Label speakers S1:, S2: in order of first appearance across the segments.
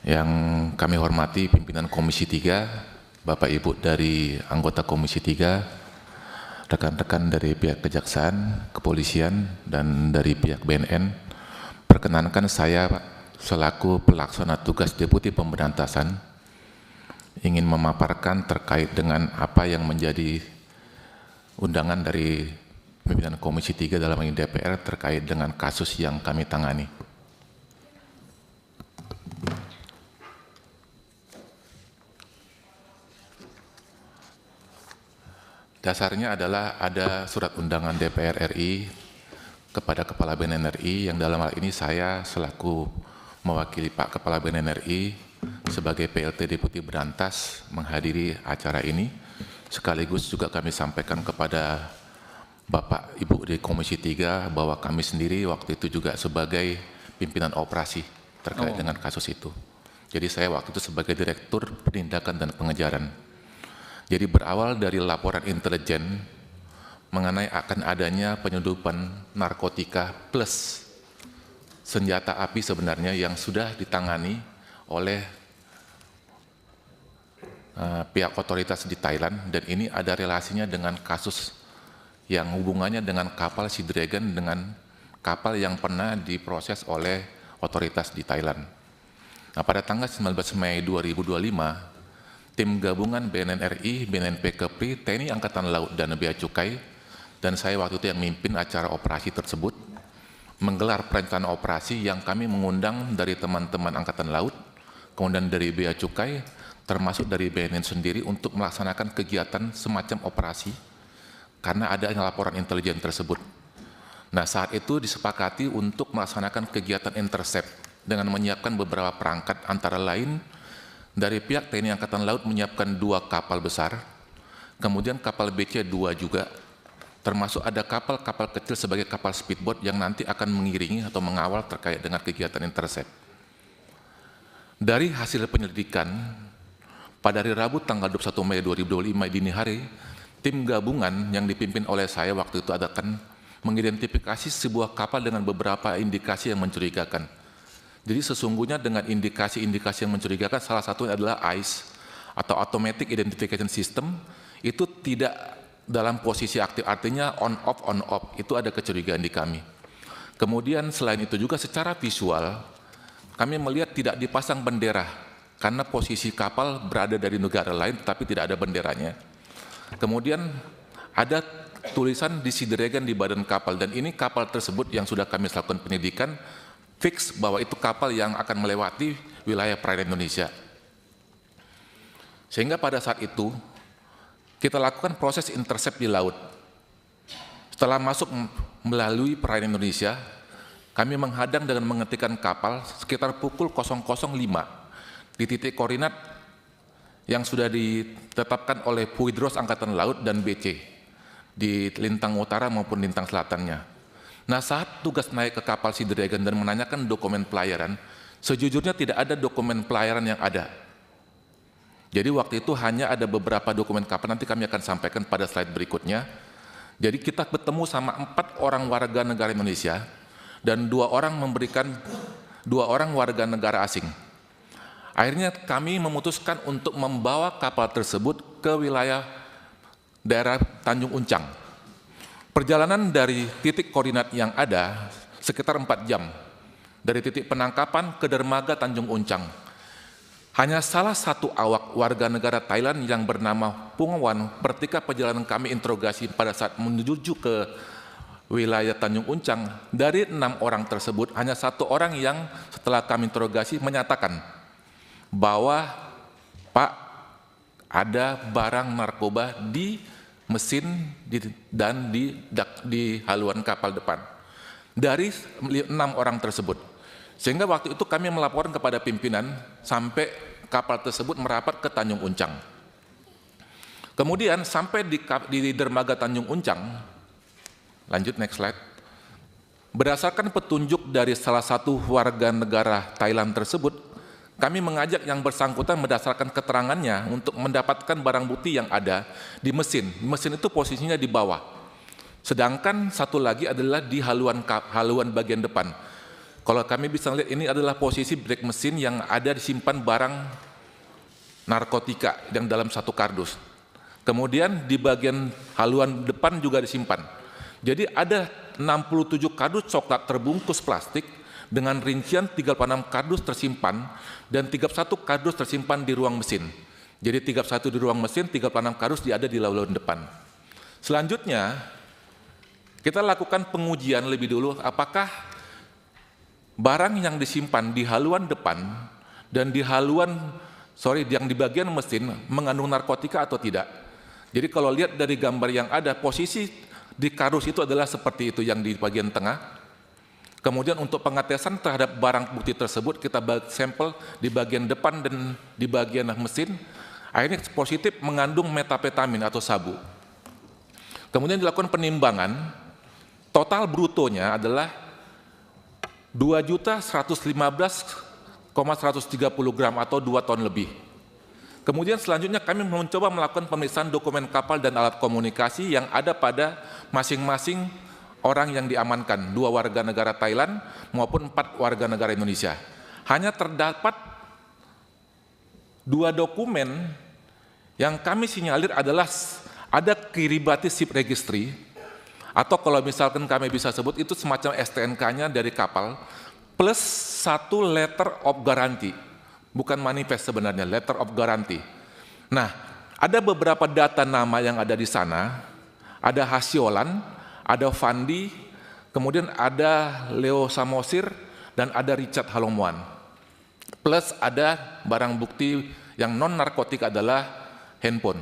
S1: Yang kami hormati pimpinan Komisi 3, Bapak Ibu dari anggota Komisi 3, rekan-rekan dari pihak Kejaksaan, Kepolisian, dan dari pihak BNN. Perkenankan saya selaku pelaksana tugas Deputi Pemberantasan ingin memaparkan terkait dengan apa yang menjadi undangan dari pimpinan Komisi 3 dalam ini DPR terkait dengan kasus yang kami tangani. Dasarnya adalah ada surat undangan DPR RI kepada Kepala BNN RI yang dalam hal ini saya selaku mewakili Pak Kepala BNN RI sebagai PLT Deputi Berantas menghadiri acara ini. Sekaligus juga kami sampaikan kepada Bapak Ibu di Komisi 3 bahwa kami sendiri waktu itu juga sebagai pimpinan operasi terkait dengan kasus itu. Jadi saya waktu itu sebagai Direktur Penindakan dan Pengejaran. Jadi berawal dari laporan intelijen mengenai akan adanya penyelundupan narkotika plus senjata api sebenarnya yang sudah ditangani oleh pihak otoritas di Thailand, dan ini ada relasinya dengan kasus yang hubungannya dengan kapal Sea Dragon dengan kapal yang pernah diproses oleh otoritas di Thailand. Nah, pada tanggal 19 Mei 2025, tim gabungan BNN RI, BNNP Kepri, TNI Angkatan Laut dan Bea Cukai, dan saya waktu itu yang memimpin acara operasi tersebut, menggelar perencanaan operasi yang kami mengundang dari teman-teman Angkatan Laut, kemudian dari Bea Cukai, termasuk dari BNN sendiri untuk melaksanakan kegiatan semacam operasi, karena ada laporan intelijen tersebut. Nah, saat itu disepakati untuk melaksanakan kegiatan intercept dengan menyiapkan beberapa perangkat, antara lain dari pihak TNI Angkatan Laut menyiapkan 2 kapal besar, kemudian kapal BC-2 juga, termasuk ada kapal-kapal kecil sebagai kapal speedboat yang nanti akan mengiringi atau mengawal terkait dengan kegiatan intercept. Dari hasil penyelidikan, pada hari Rabu tanggal 21 Mei 2025 dini hari, tim gabungan yang dipimpin oleh saya waktu itu akan mengidentifikasi sebuah kapal dengan beberapa indikasi yang mencurigakan. Jadi sesungguhnya dengan indikasi-indikasi yang mencurigakan, salah satunya adalah AIS atau Automatic Identification System, itu tidak dalam posisi aktif, artinya on-off, itu ada kecurigaan di kami. Kemudian selain itu juga secara visual, kami melihat tidak dipasang bendera, karena posisi kapal berada dari negara lain tetapi tidak ada benderanya. Kemudian ada tulisan di Sea Dragon di badan kapal, dan ini kapal tersebut yang sudah kami lakukan penyidikan, fix bahwa itu kapal yang akan melewati wilayah perairan Indonesia. Sehingga pada saat itu, kita lakukan proses intercept di laut. Setelah masuk melalui perairan Indonesia, kami menghadang dengan menghentikan kapal sekitar pukul 005 di titik koordinat yang sudah ditetapkan oleh Puidros Angkatan Laut dan BC di lintang utara maupun lintang selatannya. Nah, saat tugas naik ke kapal Sea Dragon dan menanyakan dokumen pelayaran, sejujurnya tidak ada dokumen pelayaran yang ada. Jadi waktu itu hanya ada beberapa dokumen kapal, nanti kami akan sampaikan pada slide berikutnya. Jadi kita bertemu sama 4 orang warga negara Indonesia dan 2 orang warga negara asing. Akhirnya kami memutuskan untuk membawa kapal tersebut ke wilayah daerah Tanjung Uncang. Perjalanan dari titik koordinat yang ada sekitar 4 jam, dari titik penangkapan ke dermaga Tanjung Uncang. Hanya salah satu awak warga negara Thailand yang bernama Pungwan, ketika perjalanan kami interogasi pada saat menuju ke wilayah Tanjung Uncang, dari 6 orang tersebut, hanya 1 orang yang setelah kami interogasi menyatakan bahwa Pak, ada barang narkoba di mesin dan di haluan kapal depan dari 6 orang tersebut. Sehingga waktu itu kami melaporkan kepada pimpinan sampai kapal tersebut merapat ke Tanjung Uncang. Kemudian sampai di dermaga Tanjung Uncang, lanjut next slide, berdasarkan petunjuk dari salah satu warga negara Thailand tersebut, kami mengajak yang bersangkutan berdasarkan keterangannya untuk mendapatkan barang bukti yang ada di mesin. Mesin itu posisinya di bawah. Sedangkan satu lagi adalah di haluan bagian depan. Kalau kami bisa lihat ini adalah posisi brake mesin yang ada disimpan barang narkotika yang dalam satu kardus. Kemudian di bagian haluan depan juga disimpan. Jadi ada 67 kardus coklat terbungkus plastik dengan rincian 36 kardus tersimpan dan 31 kardus tersimpan di ruang mesin. Jadi 31 di ruang mesin, 36 kardus ada di haluan depan. Selanjutnya, kita lakukan pengujian lebih dulu apakah barang yang disimpan di haluan depan dan di yang di bagian mesin mengandung narkotika atau tidak. Jadi kalau lihat dari gambar yang ada, posisi di kardus itu adalah seperti itu yang di bagian tengah. Kemudian untuk pengetesan terhadap barang bukti tersebut, kita sampel di bagian depan dan di bagian mesin, akhirnya positif mengandung metapetamin atau sabu. Kemudian dilakukan penimbangan, total brutonya adalah 2.115,130 gram atau 2 ton lebih. Kemudian selanjutnya kami mencoba melakukan pemeriksaan dokumen kapal dan alat komunikasi yang ada pada masing-masing orang yang diamankan, 2 warga negara Thailand maupun 4 warga negara Indonesia. Hanya terdapat 2 dokumen yang kami sinyalir adalah ada Kiribati Ship Registry, atau kalau misalkan kami bisa sebut itu semacam STNK-nya dari kapal, plus 1 letter of guarantee, bukan manifest sebenarnya, letter of guarantee. Nah, ada beberapa data nama yang ada di sana, ada Hasiolan, ada Fandi, kemudian ada Leo Samosir, dan ada Richard Halomuan. Plus ada barang bukti yang non-narkotik adalah handphone.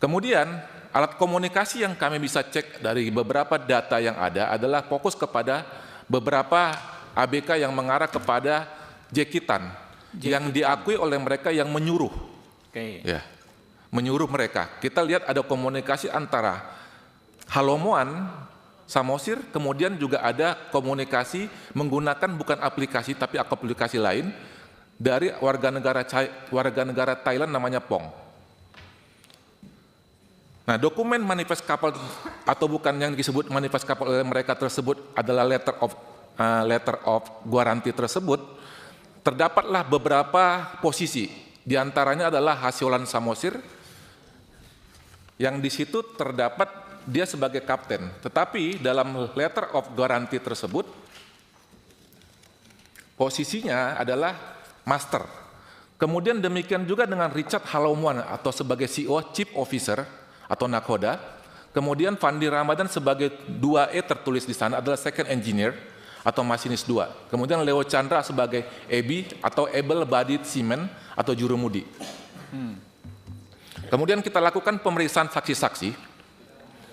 S1: Kemudian, alat komunikasi yang kami bisa cek dari beberapa data yang ada adalah fokus kepada beberapa ABK yang mengarah kepada jekitan yang diakui oleh mereka yang menyuruh. Ya, menyuruh mereka. Kita lihat ada komunikasi antara Halomuan, Samosir, kemudian juga ada komunikasi menggunakan bukan aplikasi tapi aplikasi lain dari warga negara Thailand namanya Pong. Nah, dokumen manifest kapal atau bukan yang disebut manifest kapal oleh mereka tersebut adalah letter of guarantee tersebut. Terdapatlah beberapa posisi, di antaranya adalah Hasiolan Samosir, yang di situ terdapat dia sebagai kapten. Tetapi dalam letter of guarantee tersebut, posisinya adalah master. Kemudian demikian juga dengan Richard Halomuan atau sebagai CEO, Chief Officer, atau Nakhoda. Kemudian Fandi Ramadan sebagai 2E tertulis di sana adalah second engineer atau masinis 2. Kemudian Leo Chandra sebagai EB atau able bodied seaman atau jurumudi. Kemudian kita lakukan pemeriksaan saksi-saksi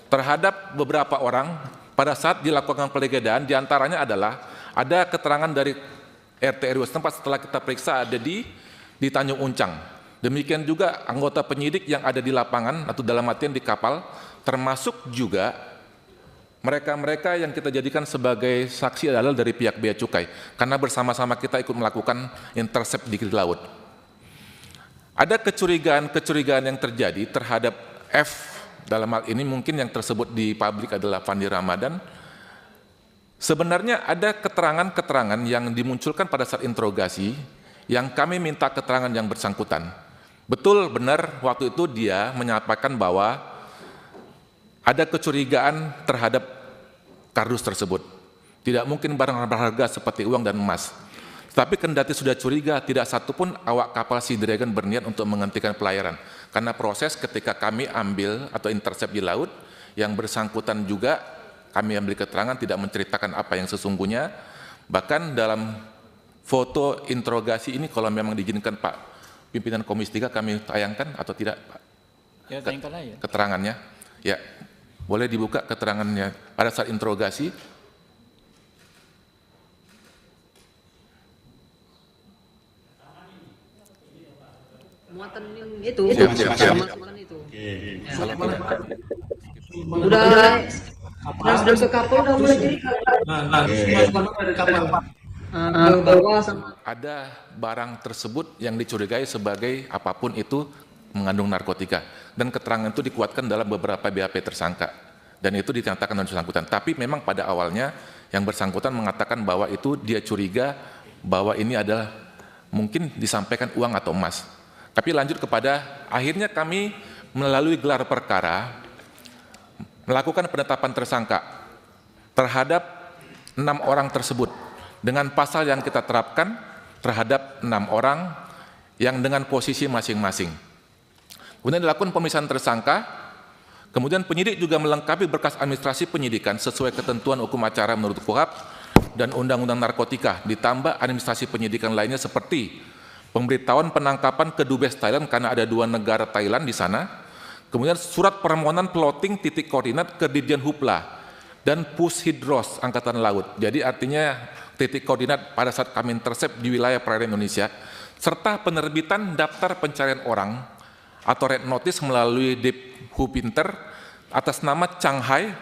S1: terhadap beberapa orang pada saat dilakukan penggeledahan. Di antaranya adalah ada keterangan dari RT RW setempat setelah kita periksa ada di Tanjung Uncang. Demikian juga anggota penyidik yang ada di lapangan atau dalam artian di kapal, termasuk juga mereka-mereka yang kita jadikan sebagai saksi adalah dari pihak bea cukai, karena bersama-sama kita ikut melakukan intercept di laut. Ada kecurigaan yang terjadi terhadap F, dalam hal ini mungkin yang tersebut di publik adalah Fandi Ramadan. Sebenarnya ada keterangan-keterangan yang dimunculkan pada saat interogasi yang kami minta keterangan yang bersangkutan. Betul benar waktu itu dia menyampaikan bahwa ada kecurigaan terhadap kardus tersebut. Tidak mungkin barang berharga seperti uang dan emas. Tapi kendati sudah curiga, tidak satupun awak kapal Sea Dragon berniat untuk menghentikan pelayaran. Karena proses ketika kami ambil atau intercept di laut, yang bersangkutan juga kami ambil keterangan tidak menceritakan apa yang sesungguhnya. Bahkan dalam foto interogasi ini kalau memang diizinkan Pak Pimpinan Komisi 3 kami tayangkan atau tidak Pak?
S2: Ya, tayangkan aja.
S1: Keterangannya. Ya, boleh dibuka keterangannya pada saat interogasi.
S3: Muatan itu.
S1: Siap.
S3: Muatan itu. Sudah ke kapal udah mulai jadi kapal.
S1: Ada barang tersebut yang dicurigai sebagai apapun itu mengandung narkotika, dan keterangan itu dikuatkan dalam beberapa BAP tersangka dan itu dinyatakan non bersangkutan. Tapi memang pada awalnya yang bersangkutan mengatakan bahwa itu dia curiga bahwa ini adalah mungkin disampaikan uang atau emas. Tapi lanjut kepada akhirnya kami melalui gelar perkara melakukan penetapan tersangka terhadap 6 orang tersebut dengan pasal yang kita terapkan terhadap 6 orang yang dengan posisi masing-masing. Kemudian dilakukan pemeriksaan tersangka, kemudian penyidik juga melengkapi berkas administrasi penyidikan sesuai ketentuan hukum acara menurut KUHP dan Undang-Undang Narkotika, ditambah administrasi penyidikan lainnya seperti pemberitahuan penangkapan ke Dubes Thailand karena ada 2 negara Thailand di sana, kemudian surat permohonan plotting titik koordinat ke Dirjen Hupla dan Pushidros Angkatan Laut. Jadi artinya titik koordinat pada saat kami intercept di wilayah perairan Indonesia, serta penerbitan daftar pencarian orang atau red notice melalui Diphupinter atas nama Chang Hai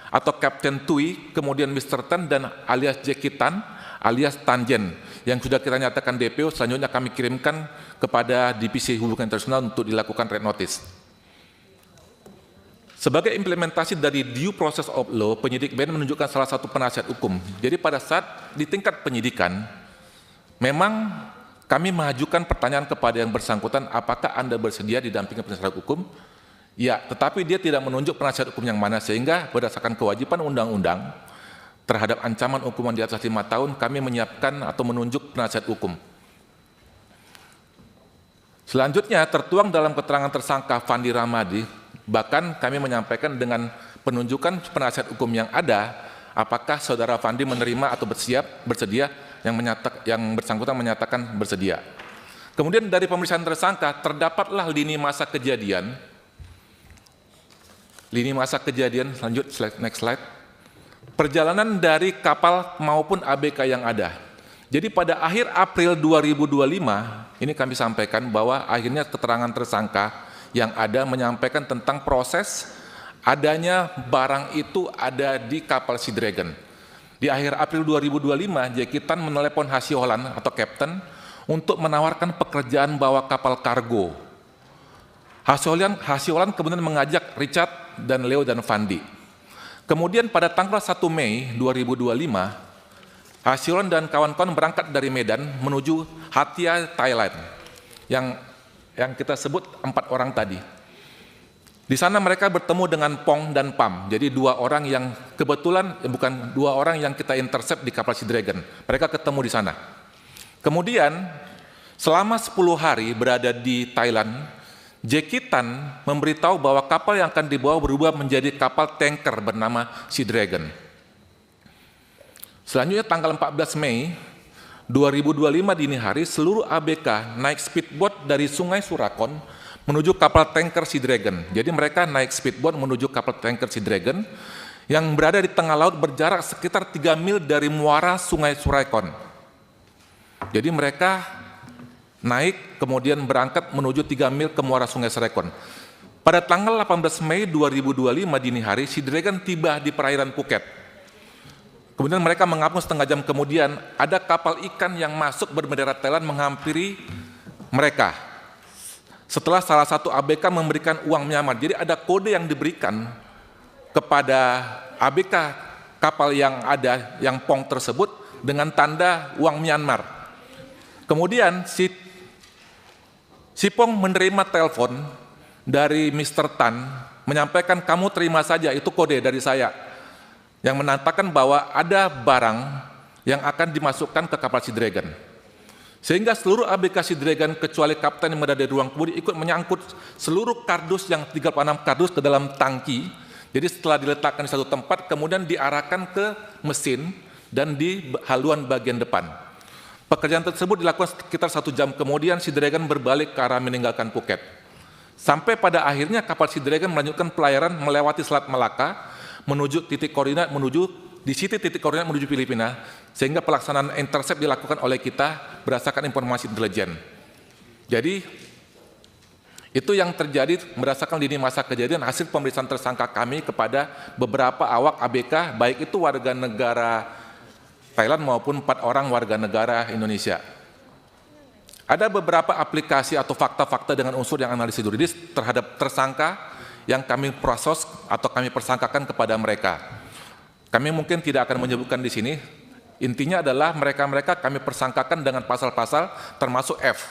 S1: atau Kapten Tui, kemudian Mr. Tan dan alias Jackie Tan alias Tanjen yang sudah kita nyatakan DPO, selanjutnya kami kirimkan kepada Divisi Hubungan Internasional untuk dilakukan red notice. Sebagai implementasi dari due process of law, penyidik BNN menunjukkan salah satu penasihat hukum. Jadi pada saat di tingkat penyidikan, memang kami mengajukan pertanyaan kepada yang bersangkutan, apakah Anda bersedia didampingi penasihat hukum? Ya, tetapi dia tidak menunjuk penasihat hukum yang mana, sehingga berdasarkan kewajiban undang-undang terhadap ancaman hukuman di atas 5 tahun, kami menyiapkan atau menunjuk penasihat hukum. Selanjutnya, tertuang dalam keterangan tersangka Fandi Ramadi, bahkan kami menyampaikan dengan penunjukan penasihat hukum yang ada, apakah saudara Fandi menerima atau bersedia, yang bersangkutan menyatakan bersedia. Kemudian dari pemeriksaan tersangka, terdapatlah lini masa kejadian. Lini masa kejadian, lanjut, next slide. Perjalanan dari kapal maupun ABK yang ada. Jadi pada akhir April 2025, ini kami sampaikan bahwa akhirnya keterangan tersangka yang ada menyampaikan tentang proses adanya barang itu ada di kapal Sea Dragon. Di akhir April 2025, Jackie Tan menelepon Hasiolan atau Kapten untuk menawarkan pekerjaan bawa kapal kargo. Hasiolan kemudian mengajak Richard dan Leo dan Fandi. Kemudian pada tanggal 1 Mei 2025, Hasiolan dan kawan-kawan berangkat dari Medan menuju Hatia, Thailand, yang kita sebut 4 orang tadi. Di sana mereka bertemu dengan Pong dan Pam, jadi 2 orang yang kebetulan, bukan 2 orang yang kita intercept di kapal Sea Dragon. Mereka ketemu di sana. Kemudian, selama 10 hari berada di Thailand, Jackie Tan memberitahu bahwa kapal yang akan dibawa berubah menjadi kapal tanker bernama Sea Dragon. Selanjutnya tanggal 14 Mei 2025 dini hari, seluruh ABK naik speedboat dari Sungai Surakon menuju kapal tanker Sea Dragon. Jadi mereka naik speedboat menuju kapal tanker Sea Dragon yang berada di tengah laut berjarak sekitar 3 mil dari muara Sungai Surakon. Jadi mereka naik kemudian berangkat menuju 3 mil ke muara Sungai Surakon. Pada tanggal 18 Mei 2025 dini hari, Sea Dragon tiba di perairan Phuket. Kemudian mereka mengapung setengah jam kemudian, ada kapal ikan yang masuk berbendera Thailand menghampiri mereka. Setelah salah satu ABK memberikan uang Myanmar, jadi ada kode yang diberikan kepada ABK kapal yang ada, yang Pong tersebut, dengan tanda uang Myanmar. Kemudian si Pong menerima telepon dari Mr. Tan, menyampaikan kamu terima saja, itu kode dari saya, yang menandakan bahwa ada barang yang akan dimasukkan ke kapal Sea Dragon. Sehingga seluruh ABK Sea Dragon kecuali kapten yang berada di ruang kemudi ikut menyangkut seluruh kardus yang 36 kardus ke dalam tangki. Jadi setelah diletakkan di satu tempat, kemudian diarahkan ke mesin dan di haluan bagian depan. Pekerjaan tersebut dilakukan sekitar 1 jam kemudian Sea Dragon berbalik ke arah meninggalkan Phuket. Sampai pada akhirnya kapal Sea Dragon melanjutkan pelayaran melewati Selat Malaka, menuju titik koordinat titik koordinat menuju Filipina, sehingga pelaksanaan intercept dilakukan oleh kita berdasarkan informasi intelijen. Jadi itu yang terjadi berdasarkan lini masa kejadian hasil pemeriksaan tersangka kami kepada beberapa awak ABK, baik itu warga negara Thailand maupun 4 orang warga negara Indonesia. Ada beberapa aplikasi atau fakta-fakta dengan unsur yang analisis juridis terhadap tersangka yang kami proses atau kami persangkakan kepada mereka. Kami mungkin tidak akan menyebutkan di sini. Intinya adalah mereka-mereka kami persangkakan dengan pasal-pasal termasuk F.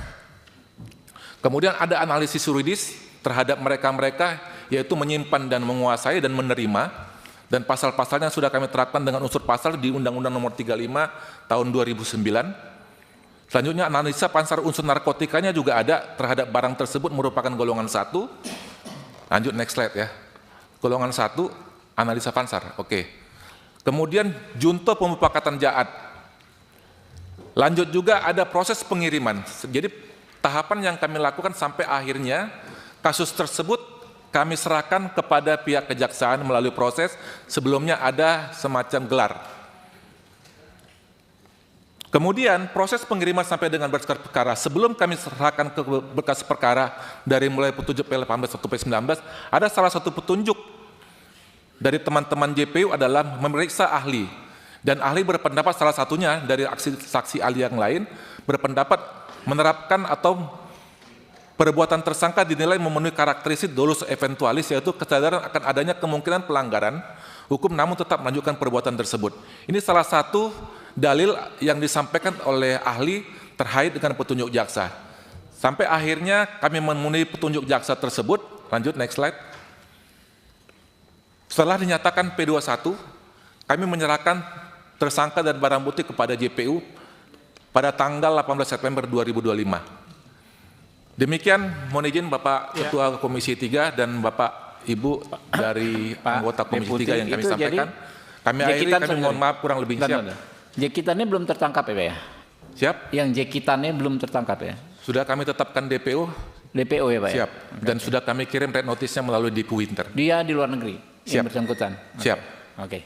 S1: Kemudian ada analisis yuridis terhadap mereka-mereka, yaitu menyimpan dan menguasai dan menerima, dan pasal-pasalnya sudah kami terapkan dengan unsur pasal di Undang-Undang Nomor 35 Tahun 2009. Selanjutnya analisa pansar unsur narkotikanya juga ada terhadap barang tersebut merupakan golongan 1. Lanjut next slide ya. Golongan 1 analisa pansar. Oke. Kemudian junto pemufakatan jahat. Lanjut juga ada proses pengiriman. Jadi tahapan yang kami lakukan sampai akhirnya kasus tersebut kami serahkan kepada pihak kejaksaan melalui proses sebelumnya ada semacam gelar. Kemudian proses pengiriman sampai dengan berkas perkara, sebelum kami serahkan ke berkas perkara dari mulai petunjuk P18 atau P19, ada salah satu petunjuk dari teman-teman JPU adalah memeriksa ahli. Dan ahli berpendapat salah satunya dari saksi ahli yang lain berpendapat menerapkan atau perbuatan tersangka dinilai memenuhi karakteristik dolus eventualis, yaitu kesadaran akan adanya kemungkinan pelanggaran hukum namun tetap melanjutkan perbuatan tersebut. Ini salah satu dalil yang disampaikan oleh ahli terkait dengan petunjuk jaksa. Sampai akhirnya kami memenuhi petunjuk jaksa tersebut. Lanjut next slide. Setelah dinyatakan P21, kami menyerahkan tersangka dan barang bukti kepada JPU pada tanggal 18 September 2025. Demikian mohon izin Bapak Ketua Komisi 3 dan Bapak Ibu dari anggota Komisi 3 yang kami sampaikan. Kami akhiri, kami mohon maaf kurang lebih. Siap.
S2: Jekitannya belum tertangkap ya Pak ya?
S1: Siap.
S2: Yang jekitannya belum tertangkap ya?
S1: Sudah kami tetapkan DPO.
S2: DPO ya Pak
S1: Siap.
S2: ya?
S1: Dan sudah kami kirim red notice-nya melalui Dipu Winter.
S2: Dia di luar negeri yang
S1: Siap.
S2: bersangkutan?
S1: Siap.
S2: Oke.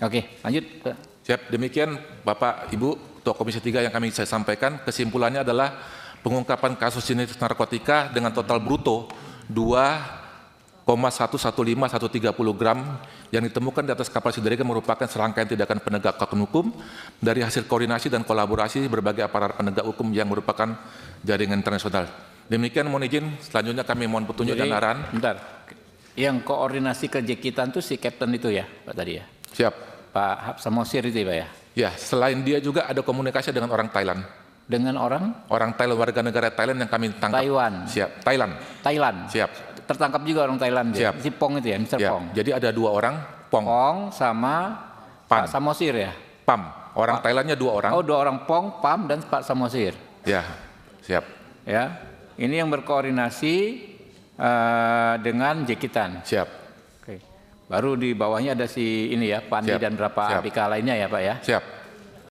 S2: Oke, lanjut Pak.
S1: Siap. Demikian Bapak Ibu Ketua Komisi 3 yang kami saya sampaikan. Kesimpulannya adalah pengungkapan kasus jenis narkotika dengan total bruto 2,115130 gram yang ditemukan di atas kapal Sidragan merupakan serangkaian tindakan penegakan hukum dari hasil koordinasi dan kolaborasi berbagai aparat penegak hukum yang merupakan jaringan internasional. Demikian mohon izin, selanjutnya kami mohon petunjuk dan arahan.
S2: Bentar, yang koordinasi ke jekitan itu si Kapten itu ya Pak tadi ya?
S1: Siap.
S2: Pak Samosir itu ya Pak ya?
S1: Ya, selain dia juga ada komunikasi dengan orang Thailand.
S2: Dengan orang?
S1: Orang Thailand, warga negara Thailand yang kami tangkap.
S2: Taiwan?
S1: Siap. Thailand.
S2: Thailand?
S1: Siap.
S2: Tertangkap juga orang Thailand.
S1: Siap.
S2: Si Pong itu ya, Mr.
S1: Ya,
S2: Pong?
S1: jadi ada dua orang, Pong.
S2: Pong sama
S1: Pan.
S2: Pak Samosir ya?
S1: Pam. Orang Thailandnya dua orang.
S2: Oh, dua orang, Pong, Pam, dan Pak Samosir.
S1: Ya, siap.
S2: Ya, ini yang berkoordinasi dengan jekitan.
S1: Siap.
S2: Oke. Baru di bawahnya ada si ini ya, Pandi
S1: Siap.
S2: dan berapa
S1: Siap.
S2: ABK lainnya ya Pak ya?
S1: Siap.